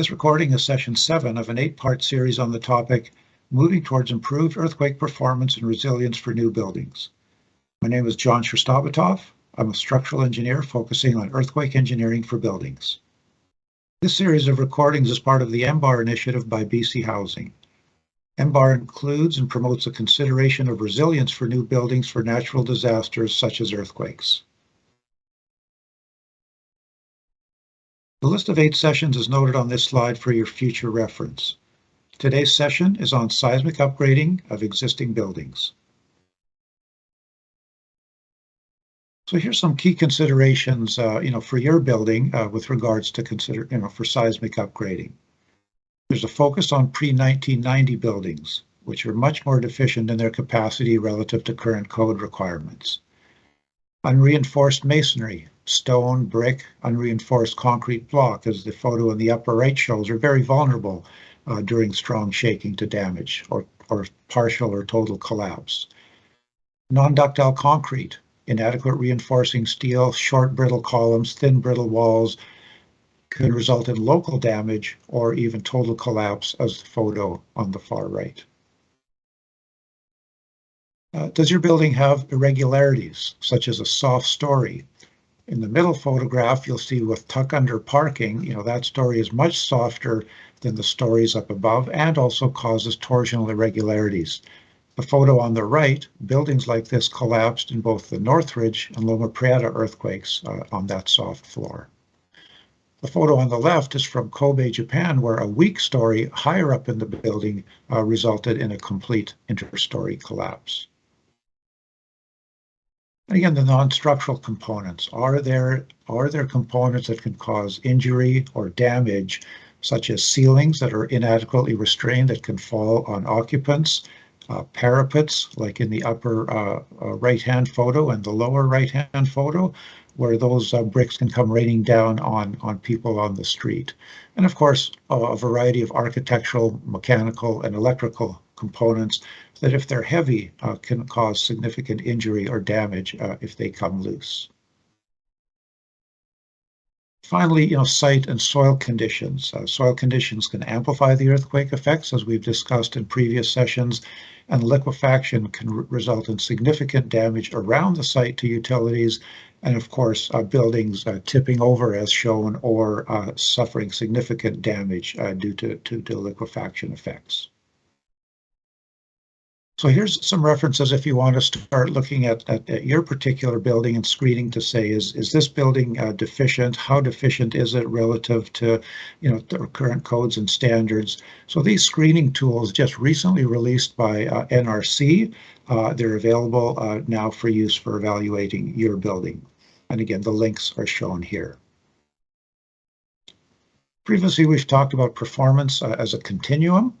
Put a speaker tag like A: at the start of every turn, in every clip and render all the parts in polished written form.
A: This recording is session 7 of an 8-part series on the topic, Moving Towards Improved Earthquake Performance and Resilience for New Buildings. My name is John Sherstobitoff. I'm a structural engineer focusing on earthquake engineering for buildings. This series of recordings is part of the MBAR initiative by BC Housing. MBAR includes and promotes a consideration of resilience for new buildings for natural disasters such as earthquakes. The list of 8 sessions is noted on this slide for your future reference. Today's session is on seismic upgrading of existing buildings. So here's some key considerations, for your building with regards to for seismic upgrading. There's a focus on pre-1990 buildings, which are much more deficient in their capacity relative to current code requirements. Unreinforced masonry, stone, brick, unreinforced concrete block, as the photo in the upper right shows, are very vulnerable during strong shaking to damage or partial or total collapse. Non-ductile concrete, inadequate reinforcing steel, short brittle columns, thin brittle walls can result in local damage or even total collapse, as the photo on the far right. Does your building have irregularities, such as a soft story? In the middle photograph, you'll see with tuck-under parking, that story is much softer than the stories up above and also causes torsional irregularities. The photo on the right, buildings like this collapsed in both the Northridge and Loma Prieta earthquakes on that soft floor. The photo on the left is from Kobe, Japan, where a weak story higher up in the building resulted in a complete interstory collapse. And again, the non-structural components. Are there components that can cause injury or damage, such as ceilings that are inadequately restrained that can fall on occupants, parapets, like in the upper right-hand photo and the lower right-hand photo, where those bricks can come raining down on people on the street. And of course, a variety of architectural, mechanical, and electrical components that, if they're heavy, can cause significant injury or damage if they come loose. Finally, site and soil conditions. Soil conditions can amplify the earthquake effects, as we've discussed in previous sessions, and liquefaction can result in significant damage around the site to utilities, and of course, buildings tipping over as shown or suffering significant damage due to liquefaction effects. So here's some references if you want to start looking at your particular building and screening to say, is this building deficient? How deficient is it relative to, the current codes and standards? So these screening tools just recently released by NRC, they're available now for use for evaluating your building. And again, the links are shown here. Previously, we've talked about performance as a continuum.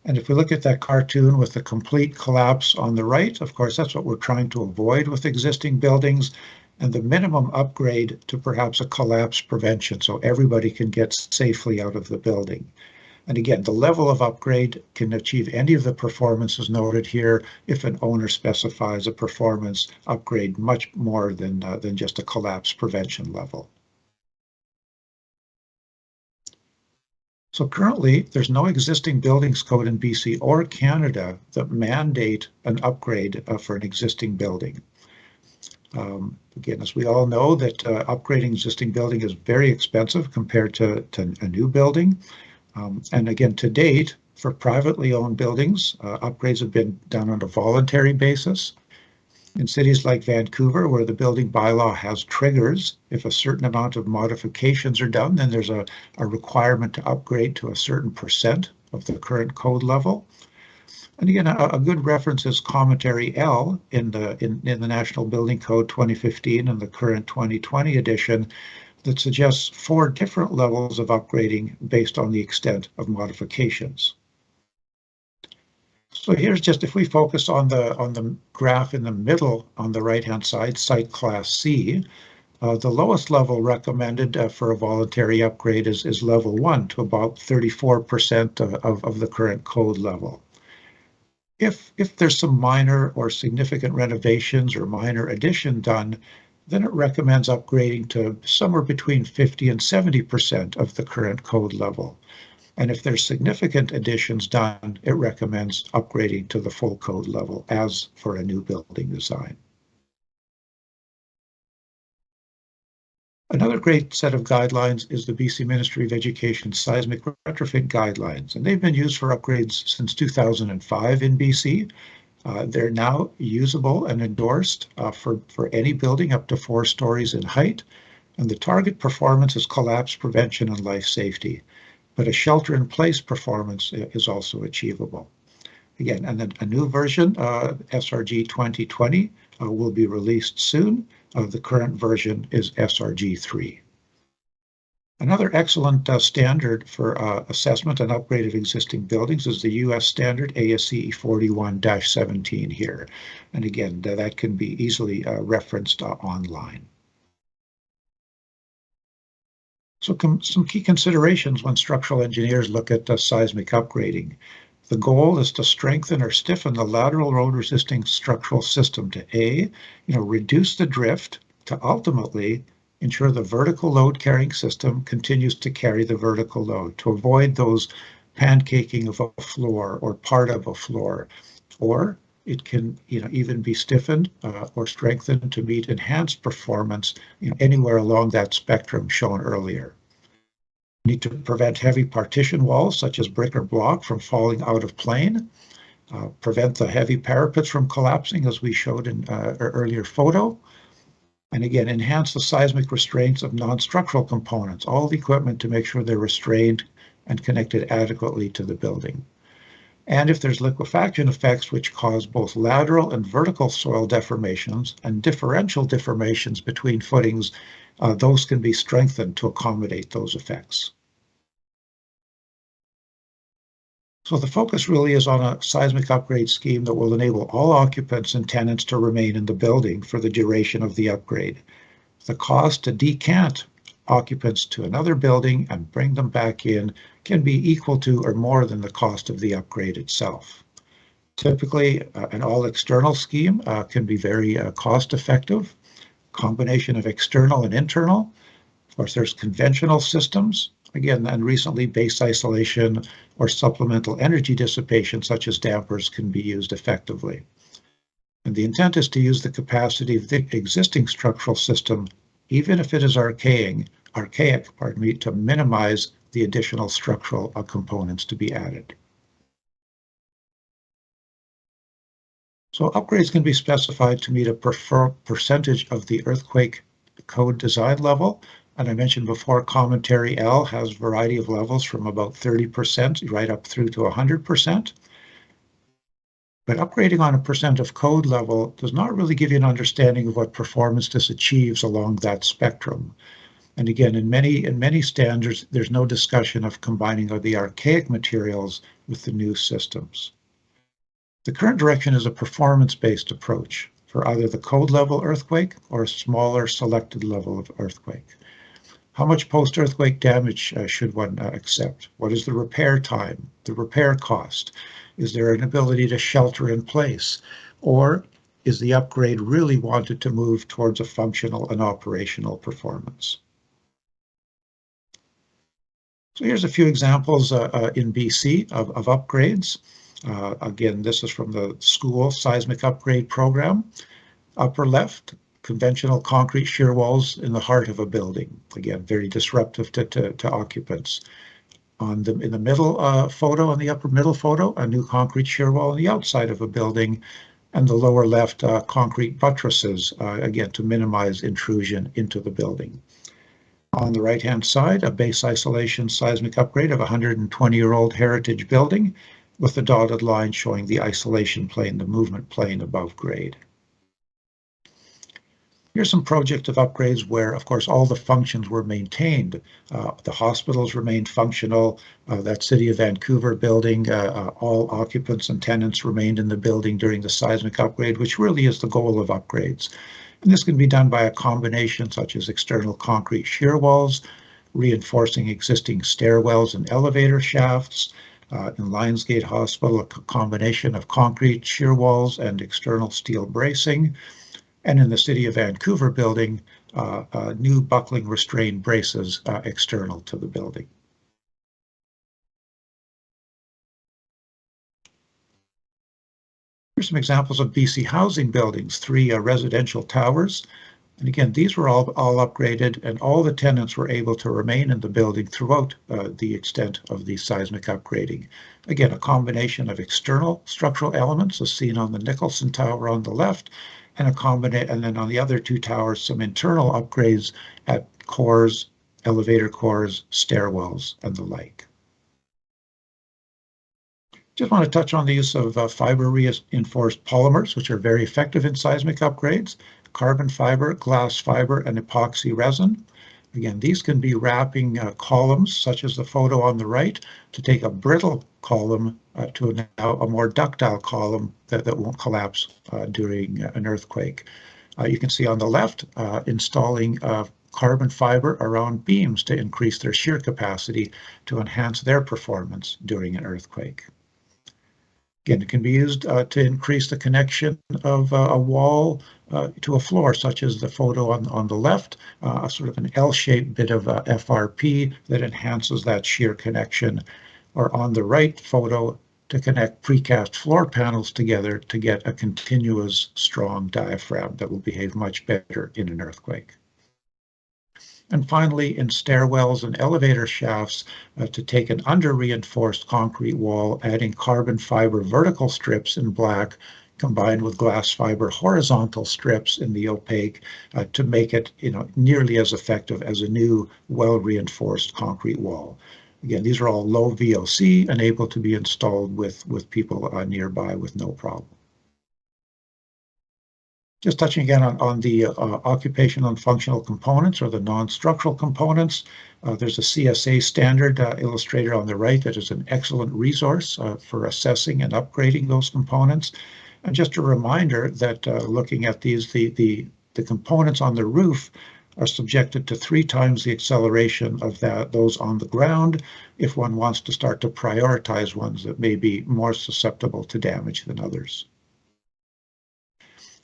A: And if we look at that cartoon with the complete collapse on the right, of course, that's what we're trying to avoid with existing buildings, and the minimum upgrade to perhaps a collapse prevention, so everybody can get safely out of the building. And again, the level of upgrade can achieve any of the performances noted here if an owner specifies a performance upgrade much more than just a collapse prevention level. So currently, there's no existing buildings code in BC or Canada that mandate an upgrade for an existing building. Again, as we all know, that upgrading existing building is very expensive compared to a new building. And again, to date, for privately owned buildings, upgrades have been done on a voluntary basis. In cities like Vancouver, where the building bylaw has triggers, if a certain amount of modifications are done, then there's a requirement to upgrade to a certain percent of the current code level. And again, a good reference is Commentary L in the National Building Code 2015 and the current 2020 edition that suggests 4 different levels of upgrading based on the extent of modifications. So here's just, if we focus on the graph in the middle on the right-hand side, Site Class C, the lowest level recommended for a voluntary upgrade is level 1 to about 34% of the current code level. If there's some minor or significant renovations or minor addition done, then it recommends upgrading to somewhere between 50 and 70% of the current code level. And if there's significant additions done, it recommends upgrading to the full code level as for a new building design. Another great set of guidelines is the BC Ministry of Education Seismic Retrofit Guidelines, and they've been used for upgrades since 2005 in BC. They're now usable and endorsed for any building up to 4 stories in height, and the target performance is collapse prevention and life safety, but a shelter-in-place performance is also achievable. Again, and then a new version, SRG 2020, will be released soon. The current version is SRG 3. Another excellent standard for assessment and upgrade of existing buildings is the U.S. standard ASCE 41-17 here. And again, that can be easily referenced online. So some key considerations when structural engineers look at seismic upgrading. The goal is to strengthen or stiffen the lateral load resisting structural system to reduce the drift, to ultimately ensure the vertical load carrying system continues to carry the vertical load, to avoid those pancaking of a floor or part of a floor. Or it can even be stiffened or strengthened to meet enhanced performance anywhere along that spectrum shown earlier. Need to prevent heavy partition walls such as brick or block from falling out of plane, prevent the heavy parapets from collapsing as we showed in our earlier photo, and again enhance the seismic restraints of non-structural components, all the equipment to make sure they're restrained and connected adequately to the building. And if there's liquefaction effects which cause both lateral and vertical soil deformations and differential deformations between footings, those can be strengthened to accommodate those effects. So the focus really is on a seismic upgrade scheme that will enable all occupants and tenants to remain in the building for the duration of the upgrade. The cost to decant occupants to another building and bring them back in can be equal to or more than the cost of the upgrade itself. Typically, an all-external scheme can be very cost-effective, combination of external and internal. Of course, there's conventional systems, again, and recently base isolation or supplemental energy dissipation such as dampers can be used effectively. And the intent is to use the capacity of the existing structural system, even if it is archaic, to minimize the additional structural components to be added. So upgrades can be specified to meet a percentage of the earthquake code design level. And I mentioned before, commentary L has a variety of levels from about 30% right up through to 100%. But upgrading on a percent of code level does not really give you an understanding of what performance this achieves along that spectrum. And again, in many standards, there's no discussion of combining of the archaic materials with the new systems. The current direction is a performance-based approach for either the code level earthquake or a smaller selected level of earthquake. How much post-earthquake damage should one accept? What is the repair time, the repair cost? Is there an ability to shelter in place? Or is the upgrade really wanted to move towards a functional and operational performance? So here's a few examples in BC of upgrades. Again, this is from the school seismic upgrade program. Upper left, conventional concrete shear walls in the heart of a building. Again, very disruptive to occupants. In the middle photo, on the upper middle photo, a new concrete shear wall on the outside of a building, and the lower left, concrete buttresses, again, to minimize intrusion into the building. On the right-hand side, a base isolation seismic upgrade of a 120-year-old heritage building with the dotted line showing the isolation plane, the movement plane above grade. Here's some projects of upgrades where, of course, all the functions were maintained. The hospitals remained functional. That City of Vancouver building, all occupants and tenants remained in the building during the seismic upgrade, which really is the goal of upgrades. And this can be done by a combination such as external concrete shear walls, reinforcing existing stairwells and elevator shafts. In Lionsgate Hospital, a combination of concrete shear walls and external steel bracing. And in the City of Vancouver building, new buckling restraint braces external to the building. Here's some examples of BC housing buildings, 3 residential towers. And again, these were all upgraded, and all the tenants were able to remain in the building throughout the extent of the seismic upgrading. Again, a combination of external structural elements, as seen on the Nicholson Tower on the left, and and then on the other 2 towers, some internal upgrades at cores, elevator cores, stairwells, and the like. Just want to touch on the use of fiber reinforced polymers, which are very effective in seismic upgrades: carbon fiber, glass fiber, and epoxy resin. Again, these can be wrapping columns, such as the photo on the right, to take a brittle column to now a more ductile column that won't collapse during an earthquake. You can see on the left, installing carbon fiber around beams to increase their shear capacity to enhance their performance during an earthquake. Again, it can be used to increase the connection of a wall to a floor, such as the photo on the left, a sort of an L-shaped bit of FRP that enhances that shear connection, or on the right photo, to connect precast floor panels together to get a continuous, strong diaphragm that will behave much better in an earthquake. And finally, in stairwells and elevator shafts, to take an under-reinforced concrete wall, adding carbon fiber vertical strips in black, combined with glass fiber horizontal strips in the opaque, to make it nearly as effective as a new, well-reinforced concrete wall. Again, these are all low VOC and able to be installed with people nearby with no problem. Just touching again on the occupational and functional components, or the non-structural components. There's a CSA standard illustrated on the right that is an excellent resource for assessing and upgrading those components. And just a reminder that looking at these, the components on the roof are subjected to 3 times the acceleration of those on the ground if one wants to start to prioritize ones that may be more susceptible to damage than others.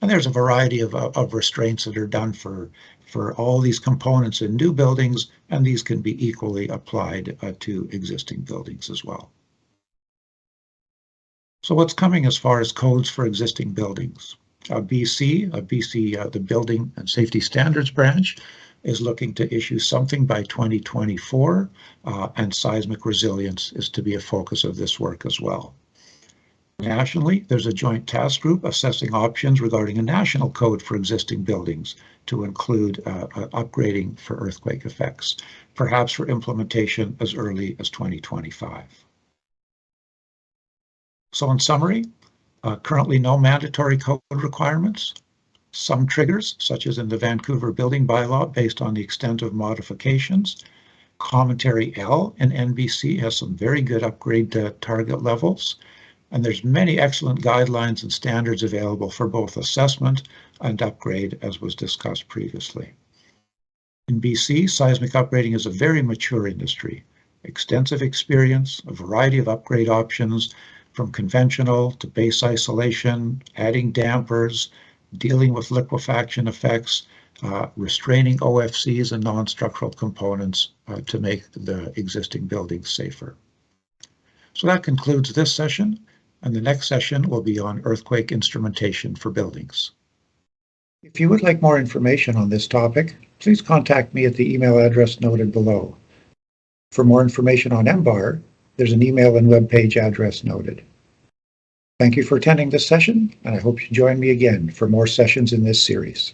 A: And there's a variety of restraints that are done for all these components in new buildings, and these can be equally applied to existing buildings as well. So what's coming as far as codes for existing buildings? BC, the Building and Safety Standards Branch, is looking to issue something by 2024, and seismic resilience is to be a focus of this work as well. Nationally, there's a joint task group assessing options regarding a national code for existing buildings to include upgrading for earthquake effects, perhaps for implementation as early as 2025. So in summary, currently no mandatory code requirements. Some triggers, such as in the Vancouver Building Bylaw, based on the extent of modifications. Commentary L in NBC has some very good upgrade target levels. And there's many excellent guidelines and standards available for both assessment and upgrade, as was discussed previously. In BC, seismic upgrading is a very mature industry. Extensive experience, a variety of upgrade options, from conventional to base isolation, adding dampers, dealing with liquefaction effects, restraining OFCs and non-structural components to make the existing buildings safer. So that concludes this session. And the next session will be on earthquake instrumentation for buildings. If you would like more information on this topic, please contact me at the email address noted below. For more information on MBAR, there's an email and webpage address noted. Thank you for attending this session, and I hope you join me again for more sessions in this series.